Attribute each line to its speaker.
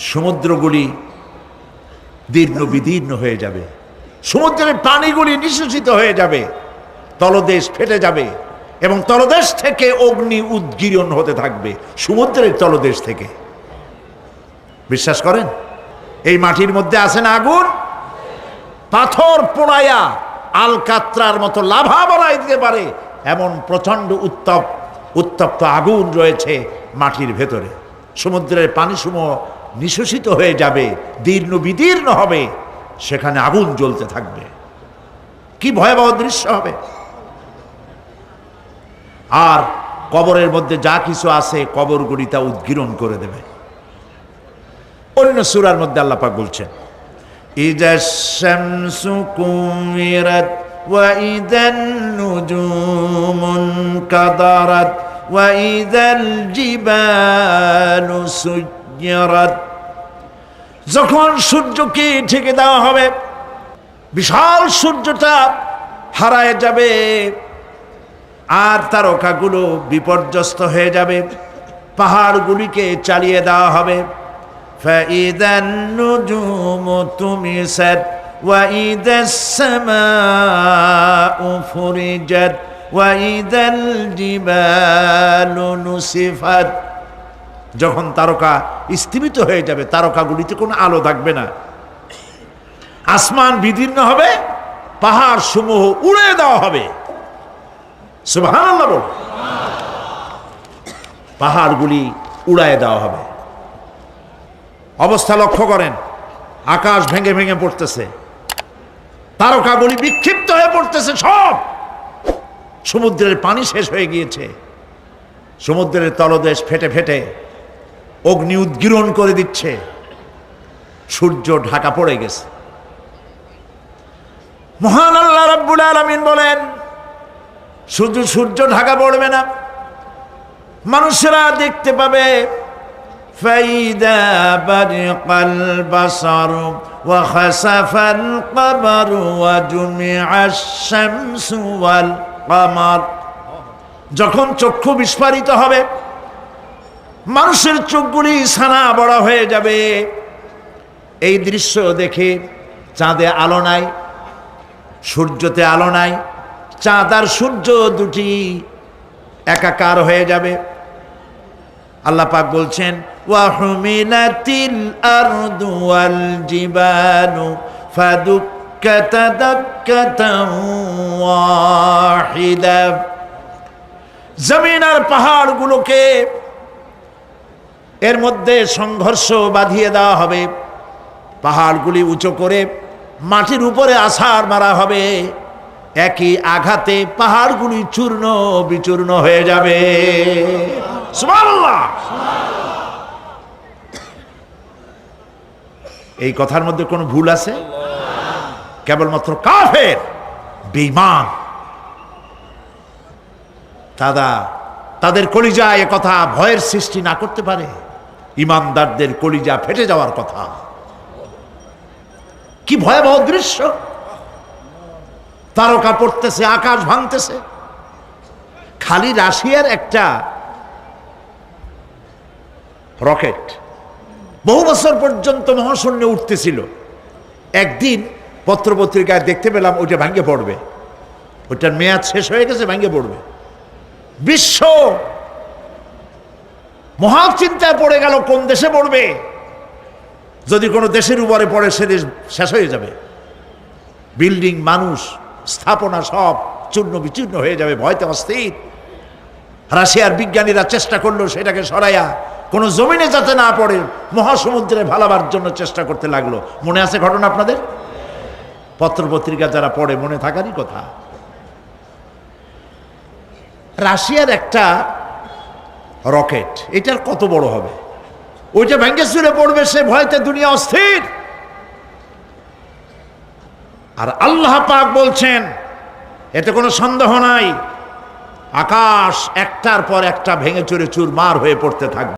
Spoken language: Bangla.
Speaker 1: সমুদ্রগুলি দীর্ণ বিদীর্ণ হয়ে যাবে, সমুদ্রের পানিগুলি নিঃশেষিত হয়ে যাবে, তলদেশ ফেটে যাবে এবং তলদেশ থেকে অগ্নি উদ্গীরণ হতে থাকবে সমুদ্রের তলদেশ থেকে। বিশ্বাস করেন? এই মাটির মধ্যে আছে না আগুন, পাথর পোড়াইয়া আলকাত্রার মতো লাভা বানাই দিতে পারে এমন প্রচন্ড উত্তপ্ত আগুন রয়েছে মাটির ভেতরে। সমুদ্রের পানিসমূহ নিঃশেষিত হয়ে যাবে, দীর্ণ বিদীর্ণ হবে, সেখানে আগুন জ্বলতে থাকবে। কি ভয়াবহ দৃশ্য হবে! আর কবরের মধ্যে যা কিছু আছে কবরগুলি তা উদ্গীরণ করে দেবে। অন্য সূরার মধ্যে আল্লাহ পাক বলছেন, ইযাশ শামসু কুমিরাত ওয়া ইযান নুজুমুন কাদারাত ওয়া ইযাল জিবালু সুজ্জিরাত। যখন সূর্যকে ঢেকে দেওয়া হবে, বিশাল সূর্যটা হারায় যাবে আর তারকাগুলো বিপর্যস্ত হয়ে যাবে, পাহাড়গুলিকে চালিয়ে দেওয়া হবে। فَإِذَا النُّجُومُ طُمِسَتْ وَإِذَا السَّمَاءُ فُرِجَتْ وَإِذَا الْجِبَالُ نُسِفَتْ। যখন তারকা স্থিমিত হয়ে যাবে, তারকাগুলিতে কোনো আলো থাকবে না, আসমান বিদীর্ণ হবে, পাহাড় সমূহ উড়িয়ে দেওয়া হবে। সুবহানাল্লাহ বল। পাহাড়গুলি উড়ায় দেওয়া হবে। অবস্থা লক্ষ্য করেন, আকাশ ভেঙে ভেঙে পড়তেছে, তারকাগুলি বিক্ষিপ্ত হয়ে পড়তেছে, সব সমুদ্রের পানি শেষ হয়ে গিয়েছে, সমুদ্রের তলদেশ ফেটে ফেটে অগ্নি উদ্গীরণ করে দিচ্ছে, সূর্য ঢাকা পড়ে গেছে। মহান আল্লাহ রাব্বুল আলামিন বলেন, শুধু সূর্য ঢাকা পড়বে না, মানুষেরা দেখতে পাবে فَإِذَا بَرِقَ الْبَصَرُ وَخَسَفَ الْقَمَرُ وَجُمِعَ الشَّمْسُ وَالْقَمَرُ। যখন চক্ষু বিস্ফারিত হবে, মানুষের চোখগুলি ছানা বড়া হয়ে যাবে। এই দৃশ্য দেখে চাঁদে আলো নাই, সূর্যতে আলো নাই, চাঁদ আর সূর্য দুটি একাকার হয়ে যাবে। আল্লাহ পাক বলছেন, ওয়া হুমিলাতিল আরদু ওয়াল জিবালু ফাদুক্কাতা দাক্কাতান ওয়াহিদা। জমিন আর পাহাড়গুলোকে এর মধ্যে সংঘর্ষ বাঁধিয়ে দেওয়া হবে, পাহাড়গুলি উঁচু করে মাটির উপরে আছাড় মারা হবে, একই আঘাতে পাহাড়গুলি চূর্ণ বিচূর্ণ হয়ে যাবে। সুবহানাল্লাহ। এই কথার মধ্যে কোনো ভুল আছে? কেবলমাত্র কাফের, বেঈমান, তাদের কলিজা এ কথা ভয়ের সৃষ্টি না করতে পারে। ঈমানদারদের কলিজা ফেটে যাওয়ার কথা। কি ভয়াবহ দৃশ্য! তারকা পড়তেছে, আকাশ ভাঙতেছে। খালি রাশিয়ার একটা রকেট বহু বছর পর্যন্ত মহাশূন্যে উঠতেছিল, একদিন পত্রপত্রিকায় দেখতে পেলাম ওইটা ভেঙে পড়বে, ওইটার মেয়াদ শেষ হয়ে গেছে, ভেঙে পড়বে। বিশ্ব মহাচিন্তায় পড়ে গেল, কোন দেশে পড়বে? যদি কোনো দেশের উপরে পড়ে সে দেশ শেষ হয়ে যাবে, বিল্ডিং, মানুষ, স্থাপনা সব চূর্ণ বিচূর্ণ হয়ে যাবে, ভয়তে অস্থির। রাশিয়ার বিজ্ঞানীরা চেষ্টা করলো সেটাকে সরাইয়া কোনো জমিনে যাতে না পড়ে মহাসমুদ্রে ভালাবার জন্য চেষ্টা করতে লাগলো। মনে আছে ঘটনা আপনাদের? পত্রপত্রিকা যারা পড়ে মনে থাকারই কথা। রাশিয়ার একটা রকেট, এটার কত বড় হবে, ওইটা ভেঙে চুরে পড়বে, সে ভয়তে দুনিয়া অস্থির। আর আল্লাহ পাক বলছেন, এতে কোনো সন্দেহ নাই, আকাশ একটার পর একটা ভেঙে চুরে চুরমার হয়ে পড়তে থাকবে।